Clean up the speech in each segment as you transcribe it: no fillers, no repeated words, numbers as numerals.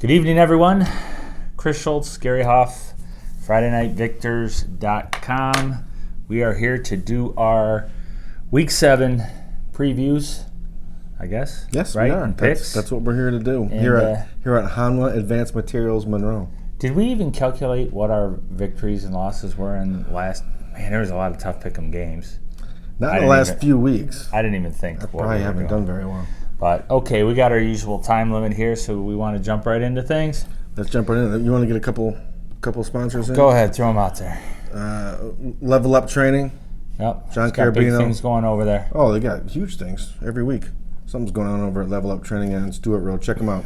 Good evening, everyone. Chris Schultz, Gary Hoff, FridayNightVictors.com. We are here to do our Week 7 previews, I guess. Yes, right? we are. And picks. That's what we're here to do. And, here at Hanwha Advanced Materials Monroe. Did we even calculate what our victories and losses were in last? Man, there was a lot of tough pick'em games. Not in the last few weeks. I didn't even think. I probably haven't done very well. But, okay, we got our usual time limit here, so we want to jump right into things. Let's jump right in. You want to get a couple sponsors in? Go ahead, throw them out there. Level Up Training. Yep. John got big Carabino. things going over there. Oh, they got huge things every week. Something's going on over at Level Up Training and Stewart Road. Check them out.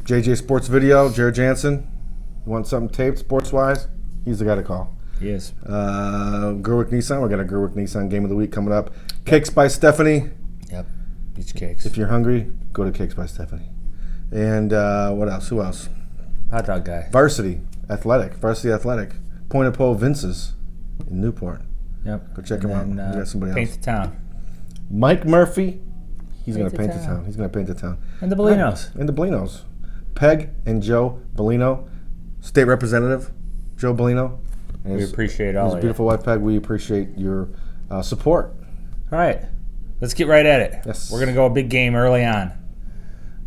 JJ Sports Video, Jared Jansen. You want something taped sports-wise? He's the guy to call. He is. Gerwick Nissan. We got a Gerwick Nissan Game of the Week coming up. Cakes by Stephanie. Yep. Beach cakes. If you're hungry, go to Cakes by Stephanie. And what else? Who else? Hot dog guy. Varsity Athletic. Point of Pole Vince's in Newport. Yep. Go check him out. We got somebody Paint else. the town. Mike Murphy. He's going to Paint paint the the town. He's going to paint the town. And the Bellinos. And the Bellinos. Peg and Joe Bellino, State Representative Joe Bellino. We appreciate all of his beautiful wife, Peg. We appreciate your support. All right. Let's get right at it. Yes. We're going to go a big game early on.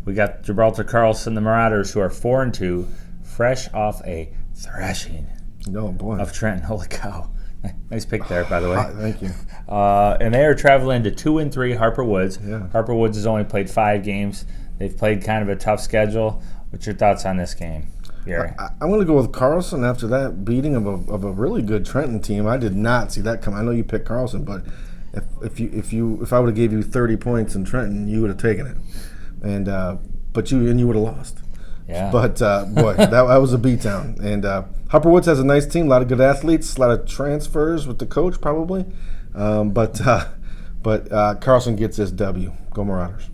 We got Gibraltar Carlson, the Marauders, who are 4-2, fresh off a thrashing Oh, boy. of Trenton. Holy cow. Nice pick there, by the way. Thank you. And they are traveling to 2-3 Harper Woods. Yeah. Harper Woods has only played 5 games. They've played kind of a tough schedule. What's your thoughts on this game, Gary? I'm going to go with Carlson after that beating of a really good Trenton team. I did not see that come. I know you picked Carlson, but if I would have gave you 30 points in Trenton, you would have taken it, and you would have lost. Yeah. But boy, that was a beatdown. And Harper Woods has a nice team, a lot of good athletes, a lot of transfers with the coach probably, but Carlson gets this W. Go Marauders.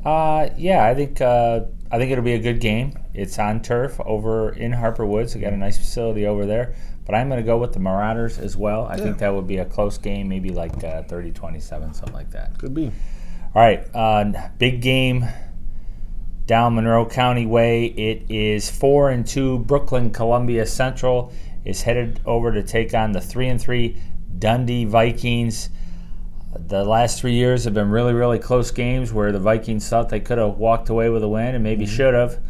Yeah, I think it'll be a good game. It's on turf over in Harper Woods. They got a nice facility over there. But I'm going to go with the Marauders as well. I think that would be a close game, maybe like 30-27, something like that. Could be. All right, big game down Monroe County way. It is 4-2. Brooklyn Columbia Central is headed over to take on the 3-3 Dundee Vikings. The last 3 years have been really, really close games where the Vikings thought they could have walked away with a win and maybe should have.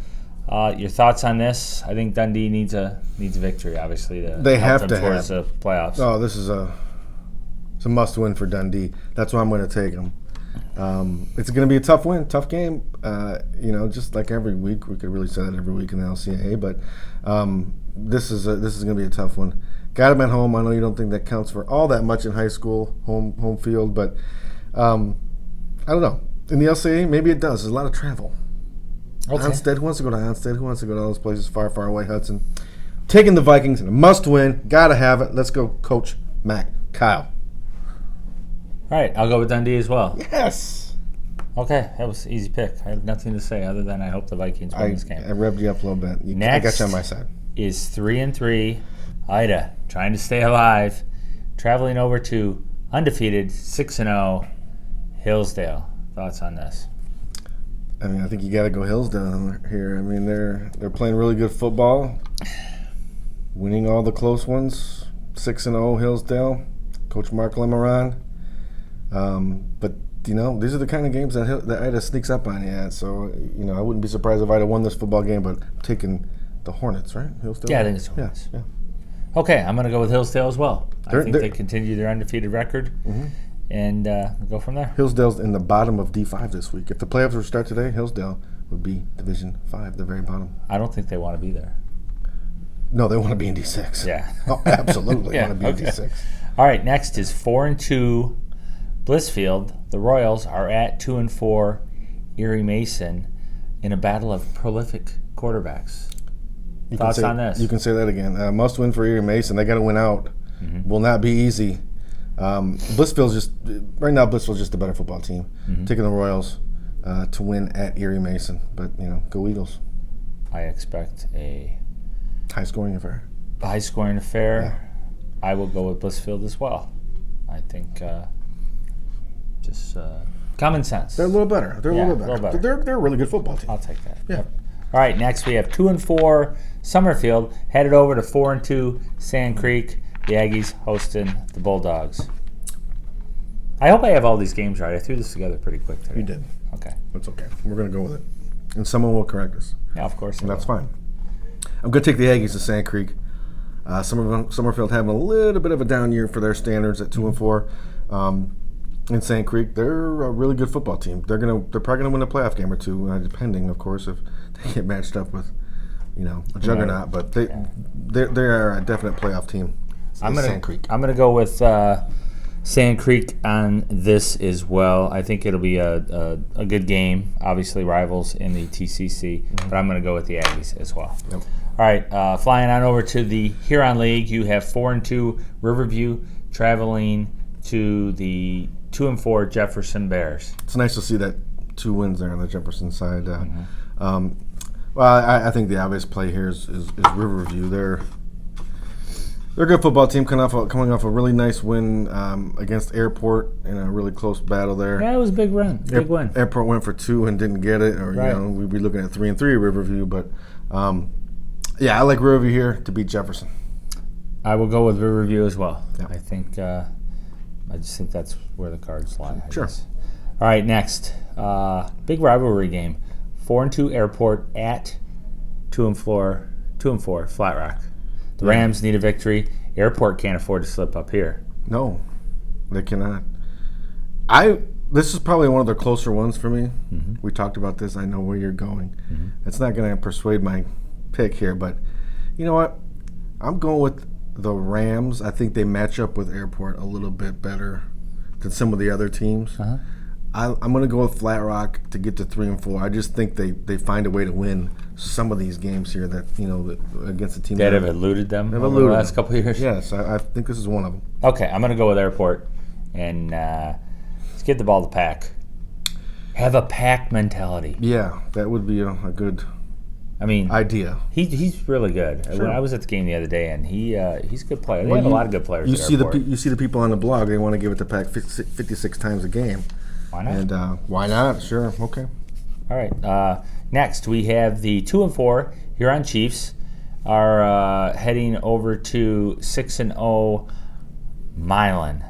Your thoughts on this? I think Dundee needs a victory, obviously, to they help have them to towards have the playoffs. Oh, this is a must-win for Dundee. That's why I'm going to take them. It's going to be a tough win, tough game. Just like every week, we could really say that every week in the LCAA. But this is going to be a tough one. Got them at home. I know you don't think that counts for all that much in high school, home field, but I don't know. In the LCAA, maybe it does. There's a lot of travel. Okay. Onstead, who wants to go to Onstead? Who wants to go to all those places far, far away? Hudson. Taking the Vikings in a must-win. Got to have it. Let's go, Coach Mac. Kyle. All right, I'll go with Dundee as well. Yes. Okay, that was an easy pick. I have nothing to say other than I hope the Vikings win this game. I revved you up a little bit. Next I got you on my side. Is 3-3 Ida, trying to stay alive, traveling over to undefeated 6-0 Hillsdale. Thoughts on this? I mean, I think you got to go Hillsdale here. I mean, they're playing really good football, winning all the close ones. 6-0 Hillsdale, Coach Mark Lemoran. But these are the kind of games that Ida sneaks up on you at. So I wouldn't be surprised if Ida won this football game. But I'm taking the Hornets, right? Hillsdale. Yeah, I think it's Hornets. Yeah. Okay, I'm going to go with Hillsdale as well. I think they're they continue their undefeated record, and go from there. Hillsdale's in the bottom of D5 this week. If the playoffs were to start today, Hillsdale would be Division 5, the very bottom. I don't think they want to be there. No, they want to be in D6. Yeah. Oh, absolutely want to be in D6. All right, next is 4-2 Blissfield. The Royals are at 2-4 Erie Mason in a battle of prolific quarterbacks. Thoughts on this? You can say that again. Must win for Erie Mason. They got to win out. Will not be easy. Blissfield's just the better football team. Taking the Royals to win at Erie Mason, but go Eagles. I expect a high scoring affair. Yeah. I will go with Blissfield as well. I think common sense. They're a little better. They're a little bit better. A little better. They're a really good football team. I'll take that. Yeah. Yep. All right, next we have 2-4 Summerfield headed over to 4-2 Sand Creek. The Aggies hosting the Bulldogs. I hope I have all these games right. I threw this together pretty quick today. You did. Okay. That's okay. We're going to go with it. And someone will correct us. Yeah, of course. And that's fine. I'm going to take the Aggies to Sand Creek. Summerfield having a little bit of a down year for their standards at 2-4. In Sand Creek, they're a really good football team. They're probably gonna win a playoff game or two, depending, of course, if they get matched up with, a juggernaut. But they are a definite playoff team. Sand Creek. I'm gonna go with Sand Creek on this as well. I think it'll be a good game. Obviously, rivals in the TCC, but I'm gonna go with the Aggies as well. Yep. All right, flying on over to the Huron League, you have 4-2 Riverview traveling to the 2-4 Jefferson Bears. It's nice to see that 2 wins there on the Jefferson side. I think the obvious play here is Riverview. They're a good football team coming off a really nice win against Airport in a really close battle there. Yeah, it was a big win. Big win. Airport went for 2 and didn't get it, or right. We'd be looking at 3-3 Riverview. But I like Riverview here to beat Jefferson. I will go with Riverview as well. Yep. I just think that's where the cards lie. I Sure. guess. All right, next. Big rivalry game. 4-2 Airport at 2-4 Flat Rock. The Rams need a victory. Airport can't afford to slip up here. No, they cannot. This is probably one of the closer ones for me. Mm-hmm. We talked about this. I know where you're going. Mm-hmm. It's not going to persuade my pick here, but you know what? I'm going with the Rams. I think they match up with Airport a little bit better than some of the other teams. Uh-huh. I'm going to go with Flat Rock to get to 3-4. I just think they find a way to win some of these games here that against the team that have eluded them over the last couple of years. Yes, I think this is one of them. Okay, I'm going to go with Airport, and let's get the ball to Pack. Have a Pack mentality. Yeah, that would be a good. Idea. He's really good. Sure. When I was at the game the other day, and he's a good player. They have a lot of good players. You see the people on the blog. They want to give it to Pack 56 times a game. Why not? And why not? Sure. Okay. All right. Next, we have the 2-4 Huron Chiefs are heading over to 6-0 Milan.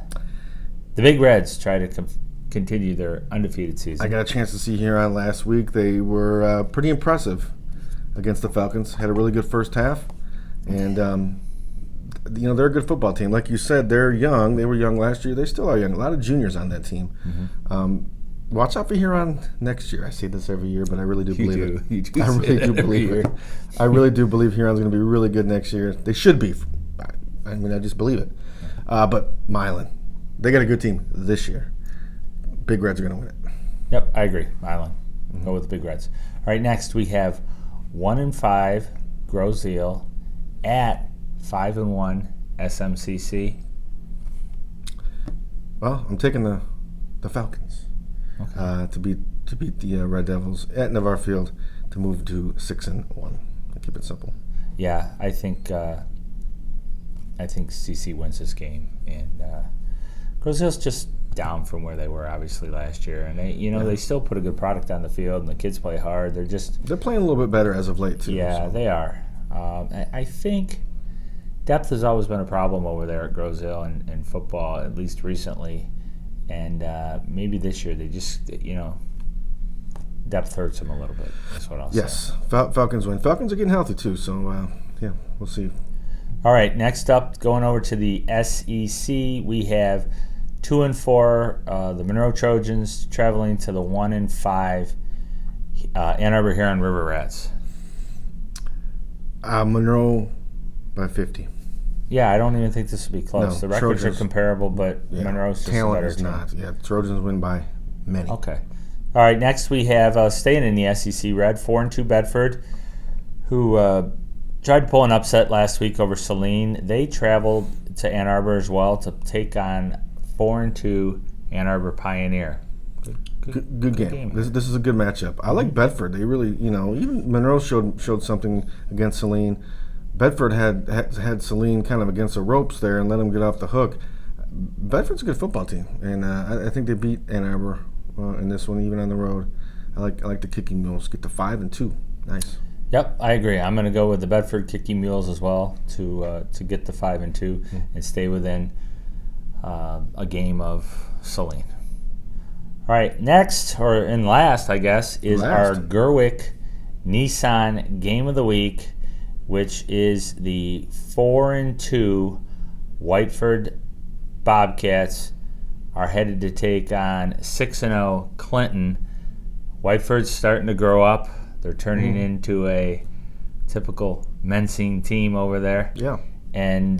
The Big Reds try to continue their undefeated season. I got a chance to see Huron last week. They were pretty impressive against the Falcons. Had a really good first half, and they're a good football team. Like you said, they're young. They were young last year. They still are young. A lot of juniors on that team. Mm-hmm. Watch out for Huron next year. I say this every year, but I really do believe it. You do. I really do believe it. I really do believe Huron's going to be really good next year. They should be. I just believe it. But Milan, they got a good team this year. Big Reds are going to win it. Yep, I agree. Milan. Go with the Big Reds. All right, next we have 1-5 Groseal at 5-1 SMCC. Well, I'm taking the Falcons to beat the Red Devils at Navarre Field to move to 6-1. Keep it simple. Yeah, I think CC wins this game, and Groseal's just down from where they were obviously last year, and they still put a good product on the field, and the kids play hard. They're playing a little bit better as of late too. Yeah, so. They are. I think depth has always been a problem over there at Groseal in football, at least recently, and maybe this year they just depth hurts them a little bit. That's what I'll say. Yes, Falcons win. Falcons are getting healthy too, so we'll see. All right, next up, going over to the SEC, we have 2-4 the Monroe Trojans traveling to the 1-5 Ann Arbor Huron River Rats. Monroe by 50. Yeah, I don't even think this will be close. No, the records Trojans, are comparable, but Monroe's just talent a better is team. not. Yeah, Trojans win by many. Okay. All right, next we have staying in the SEC Red, 4-2 Bedford, who tried to pull an upset last week over Saline. They traveled to Ann Arbor as well to take on 4-2 Ann Arbor Pioneer. Good game. This is a good matchup. I like Bedford. They really, even Monroe showed something against Saline. Bedford had Saline kind of against the ropes there and let them get off the hook. Bedford's a good football team, and I think they beat Ann Arbor in this one, even on the road. I like the kicking mules. Get to 5-2. Nice. Yep, I agree. I'm going to go with the Bedford Kicking Mules as well to get the 5-2 and stay within a game of Saline. All right, next and last, I guess, is our Gerwick Nissan Game of the Week, which is the 4-2 Whiteford Bobcats are headed to take on 6-0 Clinton. Whiteford's starting to grow up. They're turning into a typical Mensing team over there. Yeah. And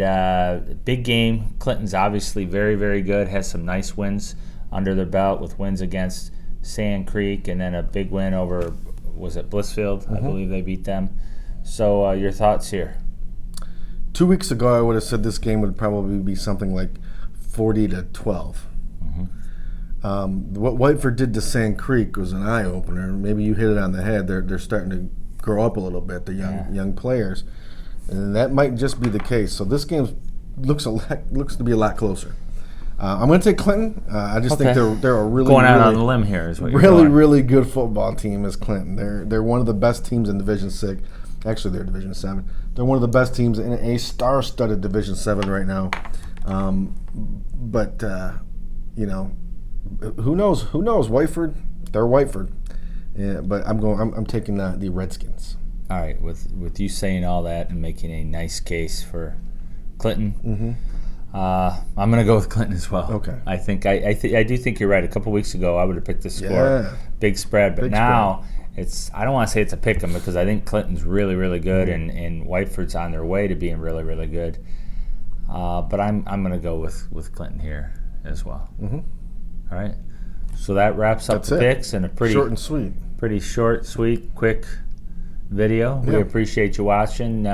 big game. Clinton's obviously very, very good. Has some nice wins under their belt with wins against Sand Creek and then a big win over, was it Blissfield? I believe they beat them. So your thoughts here? 2 weeks ago, I would have said this game would probably be something like 40-12. What Whiteford did to Sand Creek was an eye-opener. Maybe you hit it on the head. They're starting to grow up a little bit, the young players. And that might just be the case. So this game looks to be a lot closer. I'm going to take Clinton. I just think they're a really going out on the limb here is what you're really going. Really good football team is Clinton. They're one of the best teams in Division 6. Actually, they're Division 7. They're one of the best teams in a star-studded Division 7 right now. But who knows? Who knows? Whiteford, they're Whiteford. Yeah, but I'm taking the Redskins. All right, with you saying all that and making a nice case for Clinton, I'm going to go with Clinton as well. Okay. I think I do think you're right. A couple weeks ago, I would have picked the score, big spread, but Big now I don't want to say it's a pick 'em because I think Clinton's really, really good, and Whiteford's on their way to being really, really good. But I'm going to go with Clinton here as well. All right. So that wraps up the picks and a pretty short and sweet. Pretty short, sweet, quick video. We appreciate you watching.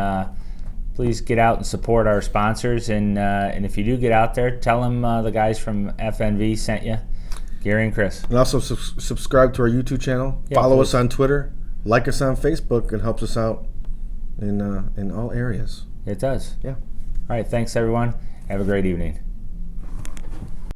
Please get out and support our sponsors, and if you do get out there, tell them the guys from FNV sent you, Gary and Chris. And also subscribe to our YouTube channel. Follow us on Twitter. Like us on Facebook. It helps us out in all areas. It does. Yeah. All right. Thanks, everyone. Have a great evening.